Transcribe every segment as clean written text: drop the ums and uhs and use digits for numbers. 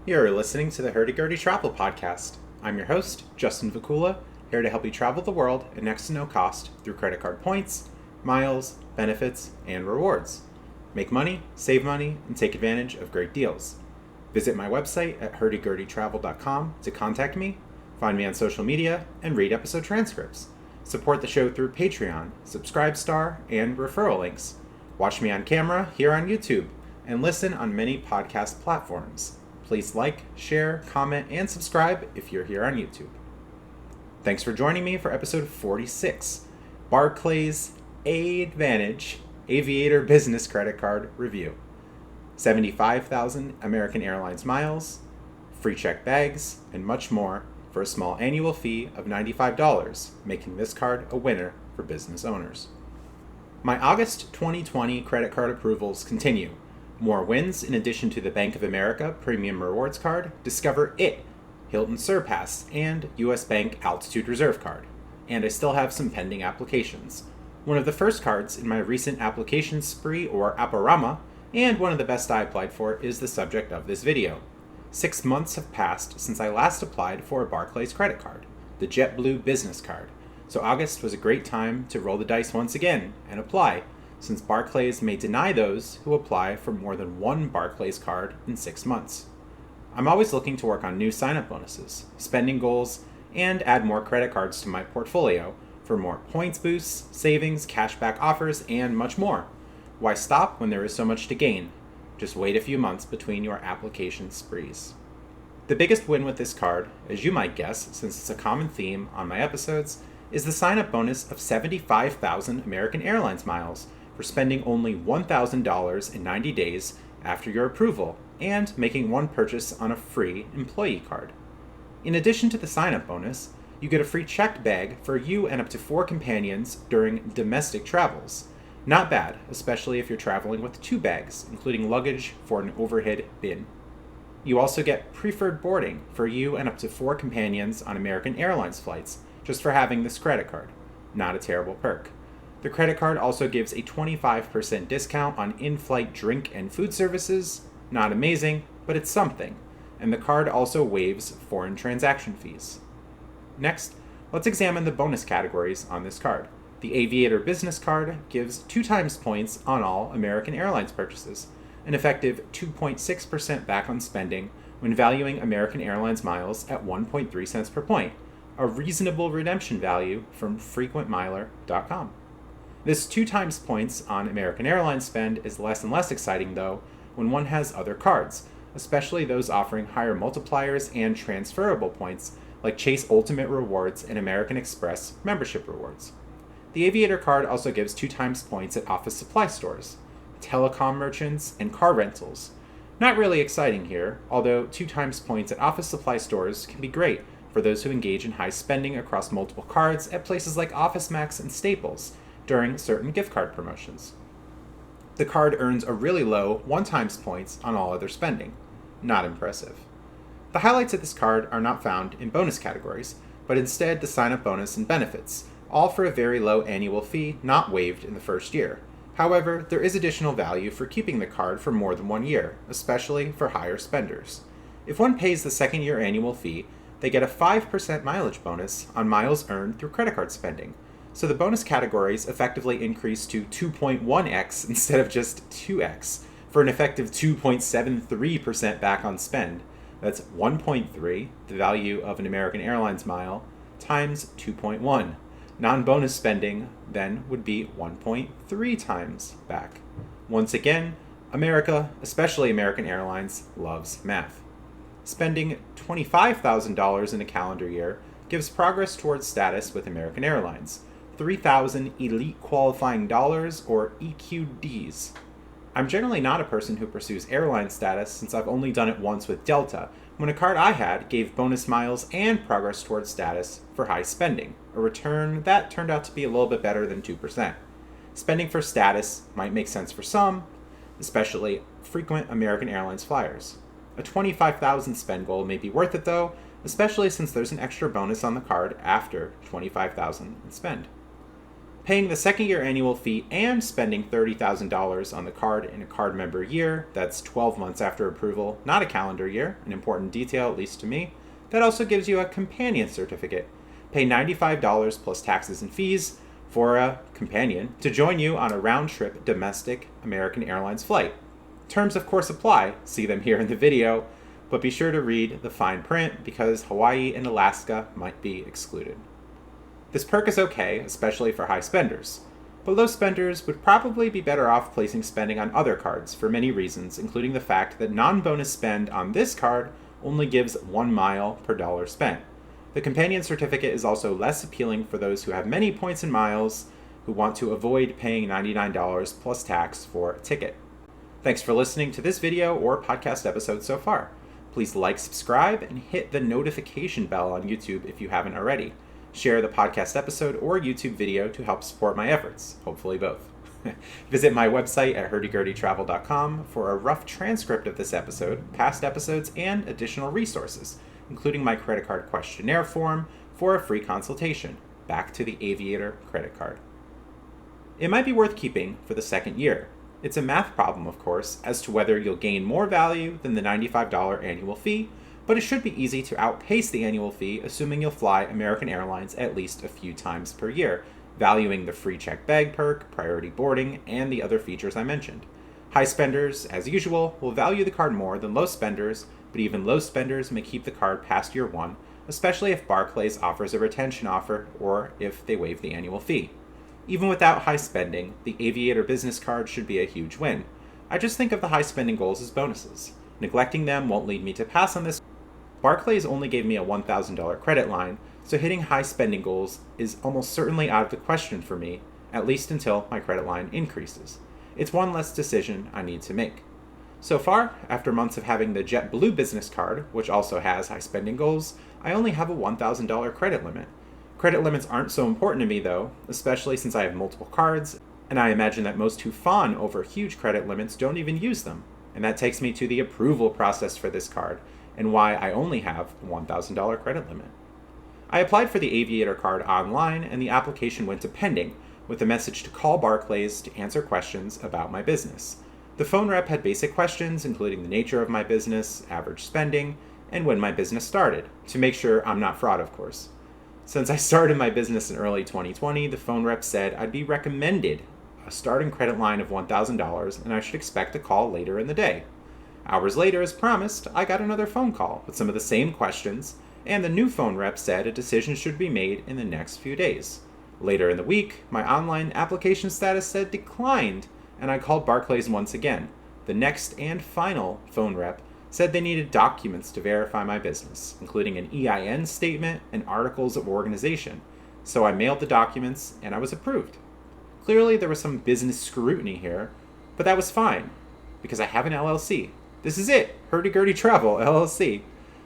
You're listening to the Hurdy Gurdy Travel Podcast. I'm your host, Justin Vacula, here to help you travel the world at next to no cost through credit card points, miles, benefits, and rewards. Make money, save money, and take advantage of great deals. Visit my website at hurdygurdytravel.com to contact me, find me on social media, and read episode transcripts. Support the show through Patreon, Subscribestar, and referral links. Watch me on camera here on YouTube, and listen on many podcast platforms. Please like, share, comment, and subscribe if you're here on YouTube. Thanks for joining me for episode 46, Barclays AAdvantage Aviator Business Credit Card Review. 75,000 American Airlines miles, free checked bags, and much more for a small annual fee of $95, making this card a winner for business owners. My August 2020 credit card approvals continue. More wins in addition to the Bank of America Premium Rewards Card, Discover It, Hilton Surpass, and US Bank Altitude Reserve Card. And I still have some pending applications. One of the first cards in my recent application spree or Aparama, and one of the best I applied for, is the subject of this video. 6 months have passed since I last applied for a Barclays credit card, the JetBlue Business Card. So August was a great time to roll the dice once again and apply, since Barclays may deny those who apply for more than one Barclays card in 6 months. I'm always looking to work on new sign-up bonuses, spending goals, and add more credit cards to my portfolio for more points boosts, savings, cashback offers, and much more. Why stop when there is so much to gain? Just wait a few months between your application sprees. The biggest win with this card, as you might guess since it's a common theme on my episodes, is the sign-up bonus of 75,000 American Airlines miles for spending only $1,000 in 90 days after your approval and making one purchase on a free employee card. In addition to the sign-up bonus, you get a free checked bag for you and up to 4 companions during domestic travels. Not bad, especially if you're traveling with 2 bags, including luggage for an overhead bin. You also get preferred boarding for you and up to 4 companions on American Airlines flights, just for having this credit card. Not a terrible perk. The credit card also gives a 25% discount on in-flight drink and food services. Not amazing, but it's something. And the card also waives foreign transaction fees. Next, let's examine the bonus categories on this card. The Aviator Business Card gives 2 times points on all American Airlines purchases, an effective 2.6% back on spending when valuing American Airlines miles at 1.3 cents per point, a reasonable redemption value from frequentmiler.com. This 2 times points on American Airlines spend is less and less exciting, though, when one has other cards, especially those offering higher multipliers and transferable points like Chase Ultimate Rewards and American Express membership rewards. The Aviator card also gives 2 times points at office supply stores, telecom merchants, and car rentals. Not really exciting here, although 2 times points at office supply stores can be great for those who engage in high spending across multiple cards at places like OfficeMax and Staples during certain gift card promotions. The card earns a really low 1 times points on all other spending. Not impressive. The highlights of this card are not found in bonus categories, but instead the sign-up bonus and benefits, all for a very low annual fee not waived in the first year. However, there is additional value for keeping the card for more than 1 year, especially for higher spenders. If one pays the second year annual fee, they get a 5% mileage bonus on miles earned through credit card spending. So the bonus categories effectively increase to 2.1x instead of just 2x, for an effective 2.73% back on spend. That's 1.3, the value of an American Airlines mile, times 2.1. Non-bonus spending then would be 1.3 times back. Once again, America, especially American Airlines, loves math. Spending $25,000 in a calendar year gives progress towards status with American Airlines, 3,000 elite qualifying dollars or EQDs. I'm generally not a person who pursues airline status since I've only done it once with Delta, when a card I had gave bonus miles and progress towards status for high spending, a return that turned out to be a little bit better than 2%. Spending for status might make sense for some, especially frequent American Airlines flyers. A $25,000 spend goal may be worth it though, especially since there's an extra bonus on the card after $25,000 in spend. Paying the second-year annual fee and spending $30,000 on the card in a card member year, that's 12 months after approval, not a calendar year, an important detail, at least to me. That also gives you a companion certificate. Pay $95 plus taxes and fees for a companion to join you on a round-trip domestic American Airlines flight. Terms, of course, apply. See them here in the video, but be sure to read the fine print because Hawaii and Alaska might be excluded. This perk is okay, especially for high spenders, but low spenders would probably be better off placing spending on other cards for many reasons, including the fact that non-bonus spend on this card only gives 1 mile per dollar spent. The companion certificate is also less appealing for those who have many points and miles who want to avoid paying $99 plus tax for a ticket. Thanks for listening to this video or podcast episode so far. Please like, subscribe, and hit the notification bell on YouTube if you haven't already. Share the podcast episode or YouTube video to help support my efforts, hopefully both. Visit my website at hurdygurdytravel.com for a rough transcript of this episode, past episodes, and additional resources, including my credit card questionnaire form for a free consultation. Back to the Aviator credit card. It might be worth keeping for the second year. It's a math problem, of course, as to whether you'll gain more value than the $95 annual fee, but it should be easy to outpace the annual fee, assuming you'll fly American Airlines at least a few times per year, valuing the free checked bag perk, priority boarding, and the other features I mentioned. High spenders, as usual, will value the card more than low spenders, but even low spenders may keep the card past year one, especially if Barclays offers a retention offer or if they waive the annual fee. Even without high spending, the Aviator business card should be a huge win. I just think of the high spending goals as bonuses. Neglecting them won't lead me to pass on this. Barclays only gave me a $1,000 credit line, so hitting high spending goals is almost certainly out of the question for me, at least until my credit line increases. It's one less decision I need to make. So far, after months of having the JetBlue business card, which also has high spending goals, I only have a $1,000 credit limit. Credit limits aren't so important to me though, especially since I have multiple cards, and I imagine that most who fawn over huge credit limits don't even use them. And that takes me to the approval process for this card, and why I only have a $1,000 credit limit. I applied for the Aviator card online, and the application went to pending, with a message to call Barclays to answer questions about my business. The phone rep had basic questions, including the nature of my business, average spending, and when my business started, to make sure I'm not fraud, of course. Since I started my business in early 2020, the phone rep said I'd be recommended a starting credit line of $1,000, and I should expect a call later in the day. Hours later, as promised, I got another phone call with some of the same questions, and the new phone rep said a decision should be made in the next few days. Later in the week, my online application status said declined, and I called Barclays once again. The next and final phone rep said they needed documents to verify my business, including an EIN statement and articles of organization. So I mailed the documents, and I was approved. Clearly, there was some business scrutiny here, but that was fine, because I have an LLC. This is it, Hurdy Gurdy Travel, LLC.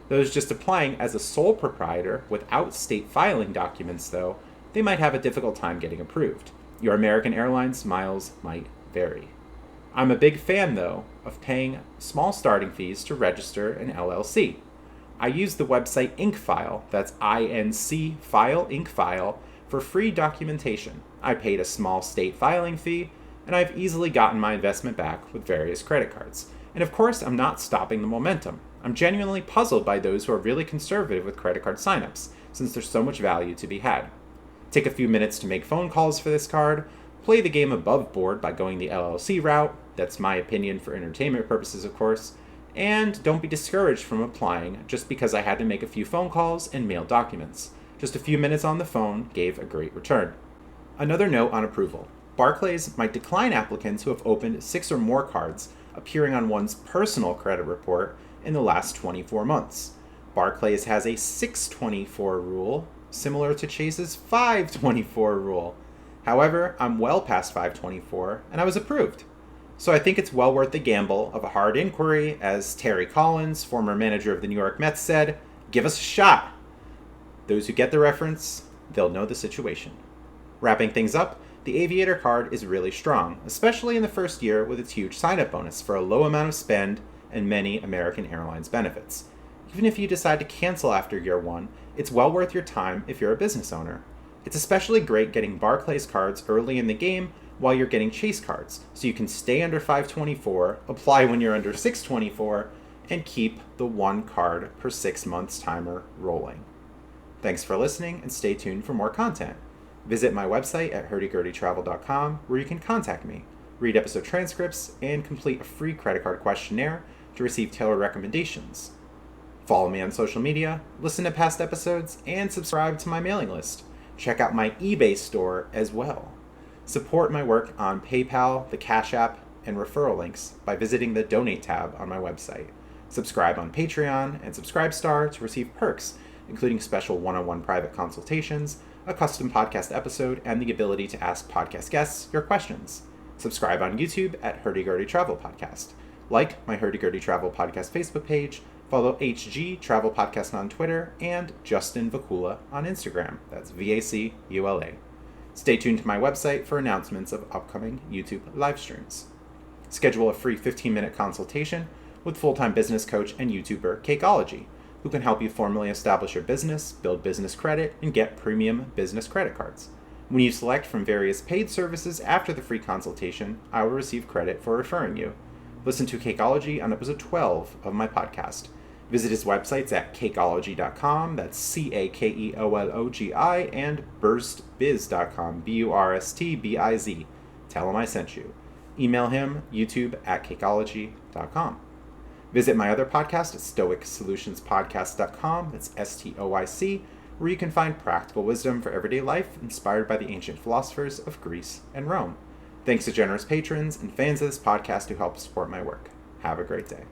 Those just applying as a sole proprietor without state filing documents, though, they might have a difficult time getting approved. Your American Airlines miles might vary. I'm a big fan, though, of paying small starting fees to register an LLC. I use the website IncFile, that's INC File, IncFile, for free documentation. I paid a small state filing fee, and I've easily gotten my investment back with various credit cards. And of course, I'm not stopping the momentum. I'm genuinely puzzled by those who are really conservative with credit card signups, since there's so much value to be had. Take a few minutes to make phone calls for this card, play the game above board by going the LLC route, that's my opinion for entertainment purposes of course, and don't be discouraged from applying just because I had to make a few phone calls and mail documents. Just a few minutes on the phone gave a great return. Another note on approval. Barclays might decline applicants who have opened 6 or more cards appearing on one's personal credit report in the last 24 months. Barclays has a 624 rule, similar to Chase's 524 rule. However, I'm well past 524, and I was approved. So I think it's well worth the gamble of a hard inquiry, as Terry Collins, former manager of the New York Mets, said, "Give us a shot." Those who get the reference, they'll know the situation. Wrapping things up, the Aviator card is really strong, especially in the first year with its huge sign-up bonus for a low amount of spend and many American Airlines benefits. Even if you decide to cancel after year one, it's well worth your time if you're a business owner. It's especially great getting Barclays cards early in the game while you're getting Chase cards, so you can stay under 524, apply when you're under 624, and keep the one card per 6 months timer rolling. Thanks for listening, and stay tuned for more content. Visit my website at hurdygurdytravel.com, where you can contact me, read episode transcripts, and complete a free credit card questionnaire to receive tailored recommendations. Follow me on social media, listen to past episodes, and subscribe to my mailing list. Check out my eBay store as well. Support my work on PayPal, the Cash App, and referral links by visiting the Donate tab on my website. Subscribe on Patreon and Subscribestar to receive perks, including special one-on-one private consultations, a custom podcast episode, and the ability to ask podcast guests your questions. Subscribe on YouTube at Hurdy Gurdy Travel Podcast. Like my Hurdy Gurdy Travel Podcast Facebook page, follow HG Travel Podcast on Twitter, and Justin Vacula on Instagram. That's Vacula. Stay tuned to my website for announcements of upcoming YouTube live streams. Schedule a free 15-minute consultation with full-time business coach and YouTuber Cakeology, who can help you formally establish your business, build business credit, and get premium business credit cards. When you select from various paid services after the free consultation, I will receive credit for referring you. Listen to Cakeology on episode 12 of my podcast. Visit his websites at cakeology.com, that's Cakeologi, and burstbiz.com, Burstbiz. Tell him I sent you. Email him, youtube@cakeology.com. Visit my other podcast at stoicsolutionspodcast.com, that's STOIC, where you can find practical wisdom for everyday life inspired by the ancient philosophers of Greece and Rome. Thanks to generous patrons and fans of this podcast who help support my work. Have a great day.